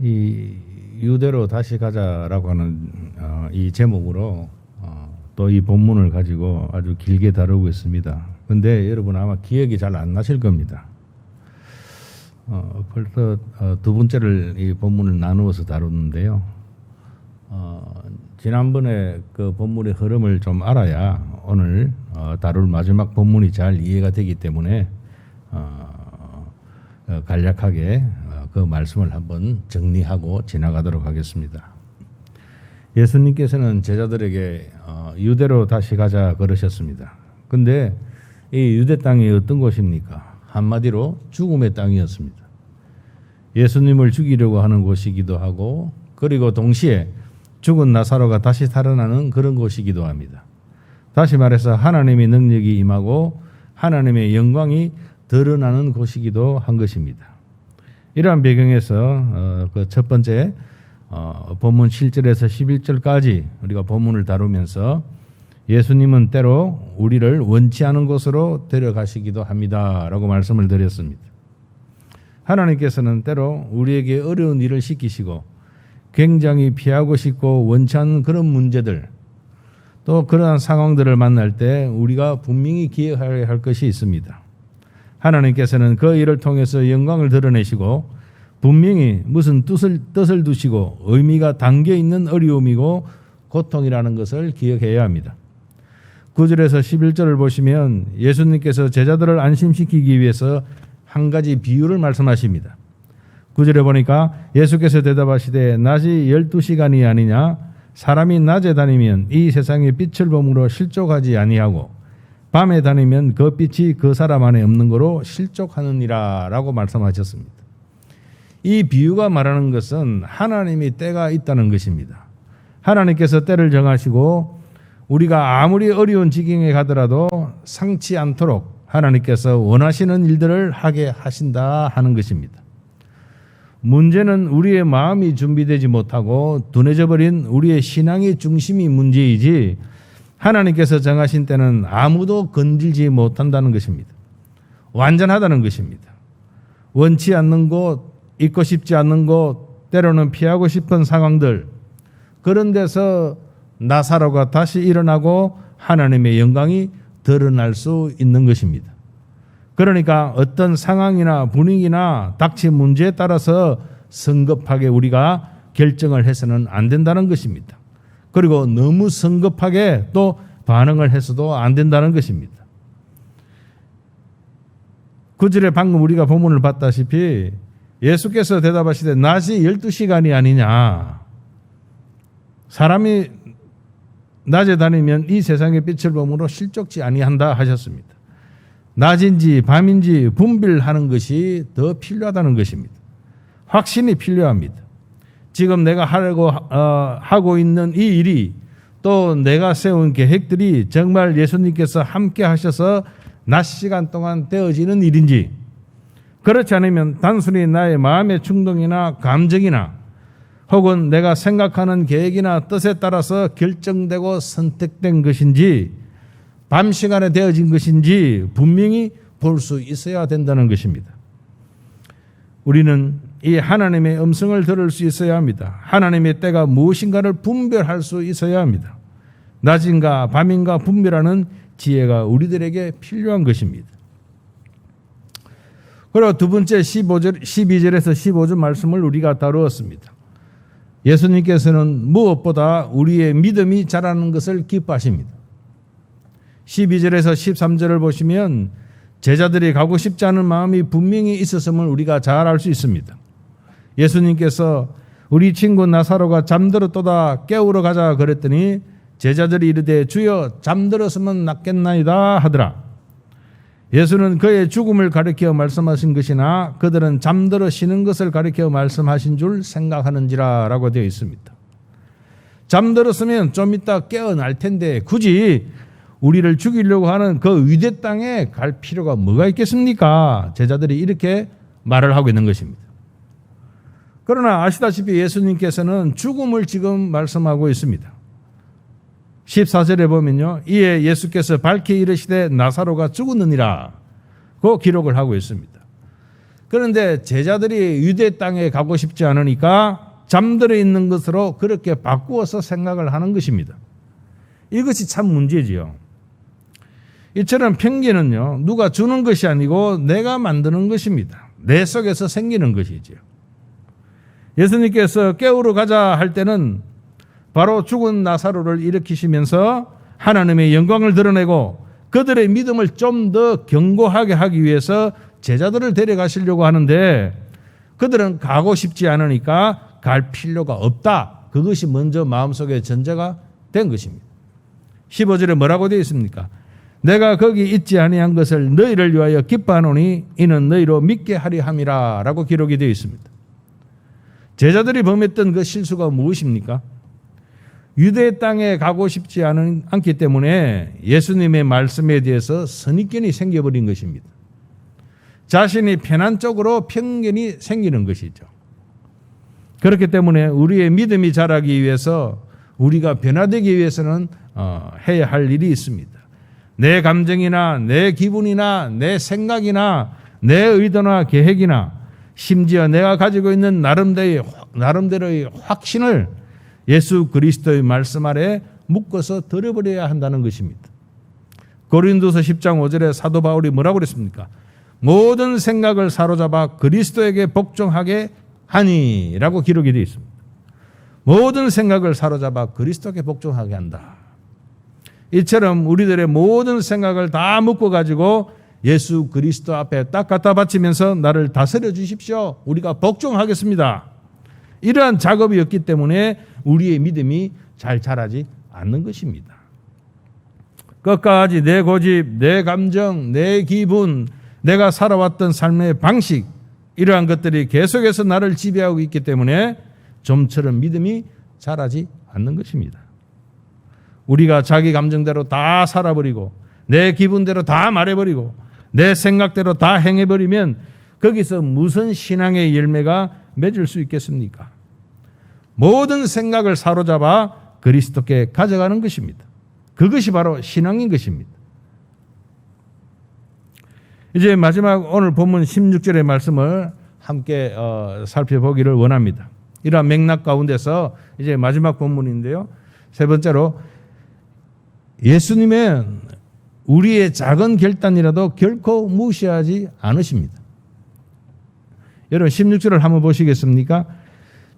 이 유대로 다시 가자라고 하는 이 제목으로 또 이 본문을 가지고 아주 길게 다루고 있습니다. 근데 여러분 아마 기억이 잘 안 나실 겁니다. 벌써 두 번째를 이 본문을 나누어서 다루는데요. 지난번에 그 본문의 흐름을 좀 알아야 오늘 다룰 마지막 본문이 잘 이해가 되기 때문에 간략하게 그 말씀을 한번 정리하고 지나가도록 하겠습니다. 예수님께서는 제자들에게 유대로 다시 가자 그러셨습니다. 근데 이 유대 땅이 어떤 곳입니까? 한마디로 죽음의 땅이었습니다. 예수님을 죽이려고 하는 곳이기도 하고 그리고 동시에 죽은 나사로가 다시 살아나는 그런 곳이기도 합니다. 다시 말해서 하나님의 능력이 임하고 하나님의 영광이 드러나는 곳이기도 한 것입니다. 이러한 배경에서 그 첫 번째 본문 7절에서 11절까지 우리가 본문을 다루면서 예수님은 때로 우리를 원치 않은 곳으로 데려가시기도 합니다 라고 말씀을 드렸습니다. 하나님께서는 때로 우리에게 어려운 일을 시키시고 굉장히 피하고 싶고 원치 않은 그런 문제들 또 그러한 상황들을 만날 때 우리가 분명히 기억해야 할 것이 있습니다. 하나님께서는 그 일을 통해서 영광을 드러내시고 분명히 무슨 뜻을 두시고 의미가 담겨있는 어려움이고 고통이라는 것을 기억해야 합니다. 9절에서 11절을 보시면 예수님께서 제자들을 안심시키기 위해서 한 가지 비유를 말씀하십니다. 9절에 보니까 예수께서 대답하시되 낮이 12시간이 아니냐 사람이 낮에 다니면 이 세상의 빛을 보므로 실족하지 아니하고 밤에 다니면 그 빛이 그 사람 안에 없는 거로 실족하느니라 라고 말씀하셨습니다. 이 비유가 말하는 것은 하나님의 때가 있다는 것입니다. 하나님께서 때를 정하시고 우리가 아무리 어려운 지경에 가더라도 상치 않도록 하나님께서 원하시는 일들을 하게 하신다 하는 것입니다. 문제는 우리의 마음이 준비되지 못하고 둔해져 버린 우리의 신앙의 중심이 문제이지 하나님께서 정하신 때는 아무도 건들지 못한다는 것입니다. 완전하다는 것입니다. 원치 않는 곳, 있고 싶지 않는 곳, 때로는 피하고 싶은 상황들 그런 데서 나사로가 다시 일어나고 하나님의 영광이 드러날 수 있는 것입니다. 그러니까 어떤 상황이나 분위기나 닥친 문제에 따라서 성급하게 우리가 결정을 해서는 안 된다는 것입니다. 그리고 너무 성급하게 또 반응을 해서도 안 된다는 것입니다. 9절에 방금 우리가 본문을 봤다시피 예수께서 대답하시되 낮이 12시간이 아니냐 사람이 낮에 다니면 이 세상의 빛을 보므로 실족지 아니한다 하셨습니다. 낮인지 밤인지 분별하는 것이 더 필요하다는 것입니다. 확신이 필요합니다. 지금 내가 하고 있는 이 일이 또 내가 세운 계획들이 정말 예수님께서 함께 하셔서 낮 시간 동안 되어지는 일인지 그렇지 않으면 단순히 나의 마음의 충동이나 감정이나 혹은 내가 생각하는 계획이나 뜻에 따라서 결정되고 선택된 것인지 밤 시간에 되어진 것인지 분명히 볼 수 있어야 된다는 것입니다. 우리는 이 하나님의 음성을 들을 수 있어야 합니다. 하나님의 때가 무엇인가를 분별할 수 있어야 합니다. 낮인가 밤인가 분별하는 지혜가 우리들에게 필요한 것입니다. 그리고 두 번째 12절에서 15절 말씀을 우리가 다루었습니다. 예수님께서는 무엇보다 우리의 믿음이 자라는 것을 기뻐하십니다. 12절에서 13절을 보시면 제자들이 가고 싶지 않은 마음이 분명히 있었음을 우리가 잘 알 수 있습니다. 예수님께서 우리 친구 나사로가 잠들었도다 깨우러 가자 그랬더니 제자들이 이르되 주여 잠들었으면 낫겠나이다 하더라. 예수는 그의 죽음을 가리켜 말씀하신 것이나 그들은 잠들어 쉬는 것을 가리켜 말씀하신 줄 생각하는지라 라고 되어 있습니다. 잠들었으면 좀 이따 깨어날 텐데 굳이 우리를 죽이려고 하는 그 유대 땅에 갈 필요가 뭐가 있겠습니까? 제자들이 이렇게 말을 하고 있는 것입니다. 그러나 아시다시피 예수님께서는 죽음을 지금 말씀하고 있습니다. 14절에 보면요. 이에 예수께서 밝히 이르시되 나사로가 죽었느니라 그 기록을 하고 있습니다. 그런데 제자들이 유대 땅에 가고 싶지 않으니까 잠들어 있는 것으로 그렇게 바꾸어서 생각을 하는 것입니다. 이것이 참 문제지요. 이처럼 편견은요, 누가 주는 것이 아니고 내가 만드는 것입니다. 내 속에서 생기는 것이지요. 예수님께서 깨우러 가자 할 때는 바로 죽은 나사로를 일으키시면서 하나님의 영광을 드러내고 그들의 믿음을 좀 더 견고하게 하기 위해서 제자들을 데려가시려고 하는데 그들은 가고 싶지 않으니까 갈 필요가 없다. 그것이 먼저 마음속에 전제가 된 것입니다. 15절에 뭐라고 되어 있습니까? 내가 거기 있지 아니한 것을 너희를 위하여 기뻐하노니 이는 너희로 믿게 하리 함이라 라고 기록이 되어 있습니다. 제자들이 범했던 그 실수가 무엇입니까? 유대 땅에 가고 싶지 않기 때문에 예수님의 말씀에 대해서 선입견이 생겨버린 것입니다. 자신이 편한 쪽으로 편견이 생기는 것이죠. 그렇기 때문에 우리의 믿음이 자라기 위해서 우리가 변화되기 위해서는 해야 할 일이 있습니다. 내 감정이나 내 기분이나 내 생각이나 내 의도나 계획이나 심지어 내가 가지고 있는 나름대로의 확신을 예수 그리스도의 말씀 아래 묶어서 들어버려야 한다는 것입니다. 고린도서 10장 5절에 사도 바울이 뭐라고 그랬습니까? 모든 생각을 사로잡아 그리스도에게 복종하게 하니 라고 기록이 되어 있습니다. 모든 생각을 사로잡아 그리스도에게 복종하게 한다. 이처럼 우리들의 모든 생각을 다 묶어가지고 예수 그리스도 앞에 딱 갖다 바치면서 나를 다스려 주십시오. 우리가 복종하겠습니다. 이러한 작업이 없기 때문에 우리의 믿음이 잘 자라지 않는 것입니다. 끝까지 내 고집, 내 감정, 내 기분, 내가 살아왔던 삶의 방식, 이러한 것들이 계속해서 나를 지배하고 있기 때문에 좀처럼 믿음이 자라지 않는 것입니다. 우리가 자기 감정대로 다 살아버리고 내 기분대로 다 말해버리고 내 생각대로 다 행해버리면 거기서 무슨 신앙의 열매가 맺을 수 있겠습니까? 모든 생각을 사로잡아 그리스도께 가져가는 것입니다. 그것이 바로 신앙인 것입니다. 이제 마지막 오늘 본문 16절의 말씀을 함께 살펴보기를 원합니다. 이러한 맥락 가운데서 이제 마지막 본문인데요. 세 번째로 예수님은 우리의 작은 결단이라도 결코 무시하지 않으십니다. 여러분 16절을 한번 보시겠습니까?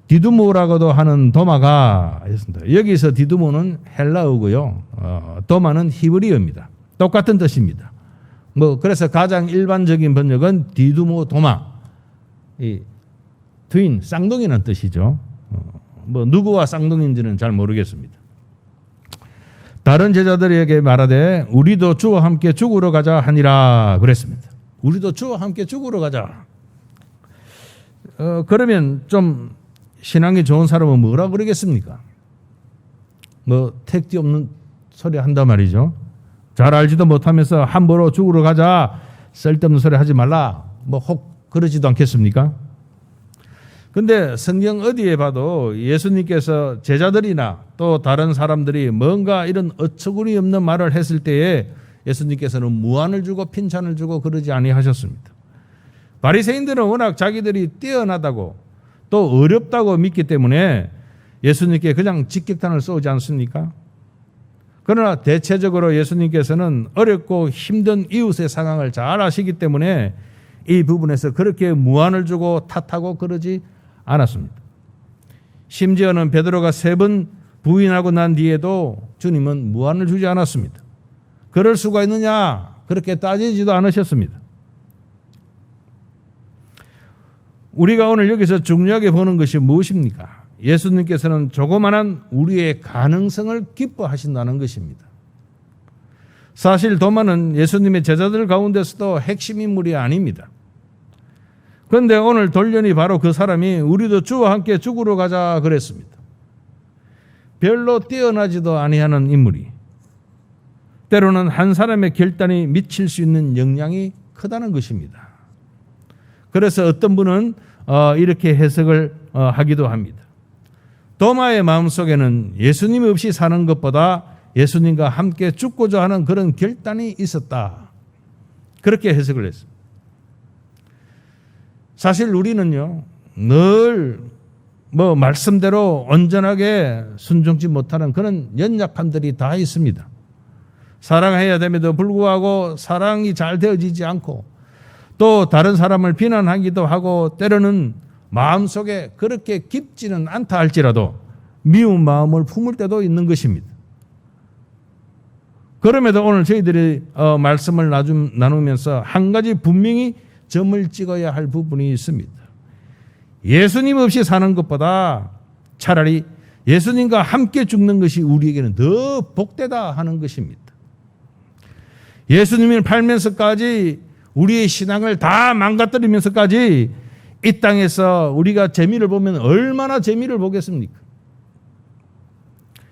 디두모라고도 하는 도마가 있습니다. 여기서 디두모는 헬라어고요. 도마는 히브리어입니다. 똑같은 뜻입니다. 그래서 가장 일반적인 번역은 디두모 도마, 이 트윈, 쌍둥이라는 뜻이죠. 누구와 쌍둥이인지는 잘 모르겠습니다. 다른 제자들에게 말하되 우리도 주와 함께 죽으러 가자 하니라 그랬습니다. 우리도 주와 함께 죽으러 가자. 그러면 좀 신앙이 좋은 사람은 뭐라 그러겠습니까? 택지 없는 소리 한단 말이죠. 잘 알지도 못하면서 함부로 죽으러 가자, 쓸데없는 소리 하지 말라, 혹 그러지도 않겠습니까? 근데 성경 어디에 봐도 예수님께서 제자들이나 또 다른 사람들이 뭔가 이런 어처구니 없는 말을 했을 때에 예수님께서는 무안을 주고 핀찬을 주고 그러지 아니하셨습니다. 바리새인들은 워낙 자기들이 뛰어나다고 또 어렵다고 믿기 때문에 예수님께 그냥 직격탄을 쏘지 않습니까? 그러나 대체적으로 예수님께서는 어렵고 힘든 이웃의 상황을 잘 아시기 때문에 이 부분에서 그렇게 무안을 주고 탓하고 그러지 않았습니다. 심지어는 베드로가 3번 부인하고 난 뒤에도 주님은 무안을 주지 않았습니다. 그럴 수가 있느냐? 그렇게 따지지도 않으셨습니다. 우리가 오늘 여기서 중요하게 보는 것이 무엇입니까? 예수님께서는 조그마한 우리의 가능성을 기뻐하신다는 것입니다. 사실 도마는 예수님의 제자들 가운데서도 핵심 인물이 아닙니다. 그런데 오늘 돌연히 바로 그 사람이 우리도 주와 함께 죽으러 가자 그랬습니다. 별로 뛰어나지도 아니하는 인물이 때로는 한 사람의 결단이 미칠 수 있는 영향이 크다는 것입니다. 그래서 어떤 분은 이렇게 해석을 하기도 합니다. 도마의 마음속에는 예수님 없이 사는 것보다 예수님과 함께 죽고자 하는 그런 결단이 있었다. 그렇게 해석을 했습니다. 사실 우리는요, 늘 말씀대로 온전하게 순종치 못하는 그런 연약함들이 다 있습니다. 사랑해야 됨에도 불구하고 사랑이 잘 되어지지 않고, 또 다른 사람을 비난하기도 하고, 때로는 마음속에 그렇게 깊지는 않다 할지라도 미운 마음을 품을 때도 있는 것입니다. 그럼에도 오늘 저희들이 말씀을 나누면서 한 가지 분명히 점을 찍어야 할 부분이 있습니다. 예수님 없이 사는 것보다 차라리 예수님과 함께 죽는 것이 우리에게는 더 복되다 하는 것입니다. 예수님을 팔면서까지 우리의 신앙을 다 망가뜨리면서까지 이 땅에서 우리가 재미를 보면 얼마나 재미를 보겠습니까?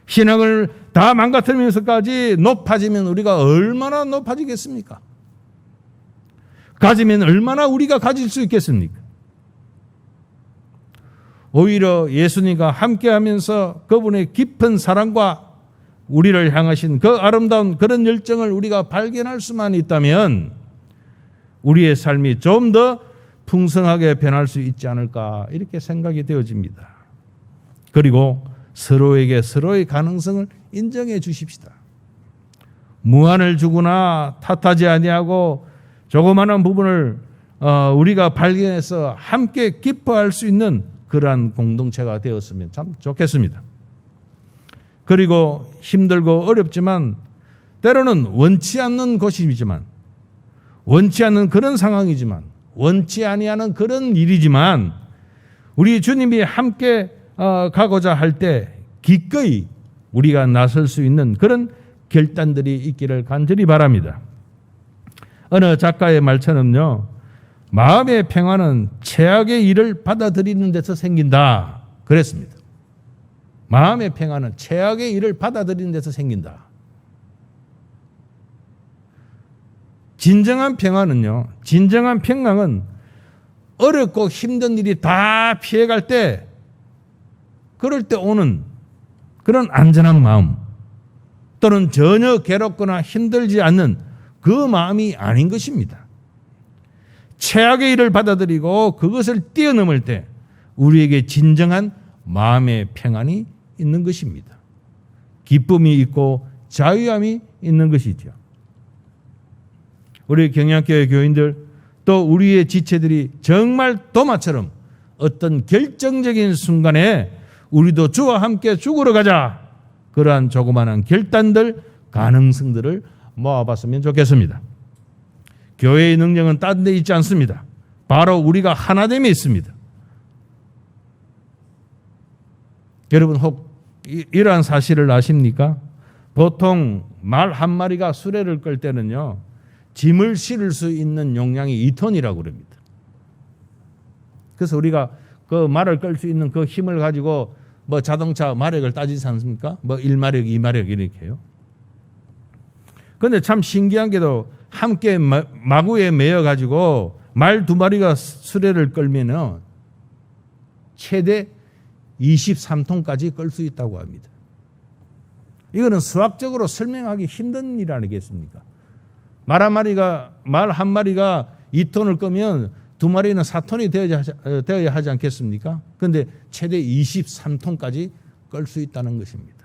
신앙을 다 망가뜨리면서까지 높아지면 우리가 얼마나 높아지겠습니까? 가지면 얼마나 우리가 가질 수 있겠습니까? 오히려 예수님과 함께하면서 그분의 깊은 사랑과 우리를 향하신 그 아름다운 그런 열정을 우리가 발견할 수만 있다면 우리의 삶이 좀 더 풍성하게 변할 수 있지 않을까 이렇게 생각이 되어집니다. 그리고 서로에게 서로의 가능성을 인정해 주십시다. 무한을 주구나 탓하지 아니하고 조그마한 부분을 우리가 발견해서 함께 기뻐할 수 있는 그러한 공동체가 되었으면 참 좋겠습니다. 그리고 힘들고 어렵지만 때로는 원치 않는 것이지만 원치 않는 그런 상황이지만 원치 아니하는 그런 일이지만 우리 주님이 함께 가고자 할 때 기꺼이 우리가 나설 수 있는 그런 결단들이 있기를 간절히 바랍니다. 어느 작가의 말처럼요, 마음의 평화는 최악의 일을 받아들이는 데서 생긴다 그랬습니다. 마음의 평화는 최악의 일을 받아들이는 데서 생긴다. 진정한 평화는요, 진정한 평강은 어렵고 힘든 일이 다 피해갈 때, 그럴 때 오는 그런 안전한 마음, 또는 전혀 괴롭거나 힘들지 않는 그 마음이 아닌 것입니다. 최악의 일을 받아들이고 그것을 뛰어넘을 때 우리에게 진정한 마음의 평안이 있는 것입니다. 기쁨이 있고 자유함이 있는 것이죠. 우리 경양교회 교인들 또 우리의 지체들이 정말 도마처럼 어떤 결정적인 순간에 우리도 주와 함께 죽으러 가자, 그러한 조그마한 결단들, 가능성들을 모아봤으면 좋겠습니다. 교회의 능력은 딴 데 있지 않습니다. 바로 우리가 하나됨에 있습니다. 여러분 혹 이러한 사실을 아십니까? 보통 말 한 마리가 수레를 끌 때는요, 짐을 실을 수 있는 용량이 2톤이라고 그럽니다. 그래서 우리가 그 말을 끌 수 있는 그 힘을 가지고 자동차 마력을 따지지 않습니까? 1마력, 2마력 이렇게요. 그런데 참 신기한 게도 함께 마구에 매여 가지고 말 2마리가 수레를 끌면은 최대 23톤까지 끌 수 있다고 합니다. 이거는 수학적으로 설명하기 힘든 일 아니겠습니까? 말 한 마리가 2톤을 끄면 2마리는 4톤이 되어야 하지 않겠습니까? 그런데 최대 23톤까지 끌 수 있다는 것입니다.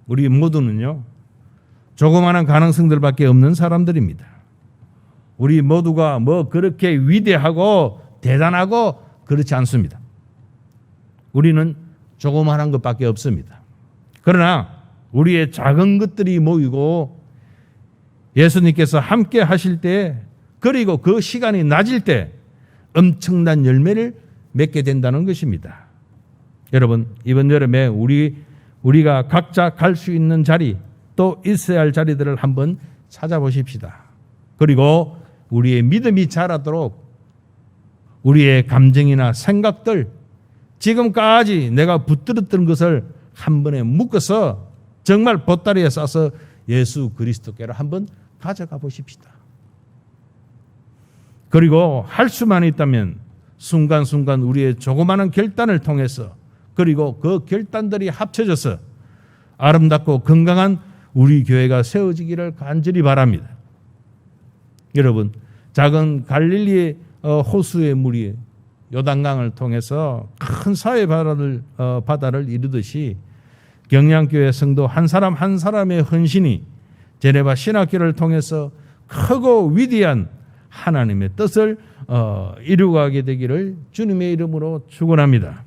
우리 모두는요, 조그마한 가능성들밖에 없는 사람들입니다. 우리 모두가 그렇게 위대하고 대단하고 그렇지 않습니다. 우리는 조그마한 것밖에 없습니다. 그러나 우리의 작은 것들이 모이고 예수님께서 함께 하실 때, 그리고 그 시간이 낮을 때 엄청난 열매를 맺게 된다는 것입니다. 여러분, 이번 여름에 우리가 각자 갈 수 있는 자리, 또 있어야 할 자리들을 한번 찾아보십시다. 그리고 우리의 믿음이 자라도록 우리의 감정이나 생각들, 지금까지 내가 붙들었던 것을 한 번에 묶어서 정말 보따리에 싸서 예수 그리스도께로 한번 가져가 보십시다. 그리고 할 수만 있다면 순간순간 우리의 조그마한 결단을 통해서, 그리고 그 결단들이 합쳐져서 아름답고 건강한 우리 교회가 세워지기를 간절히 바랍니다. 여러분, 작은 갈릴리의 호수의 물이 요단강을 통해서 큰 사회 바다를 이루듯이 경량교회 성도 한 사람 한 사람의 헌신이 제네바 신학교를 통해서 크고 위대한 하나님의 뜻을 이루어가게 되기를 주님의 이름으로 축원합니다.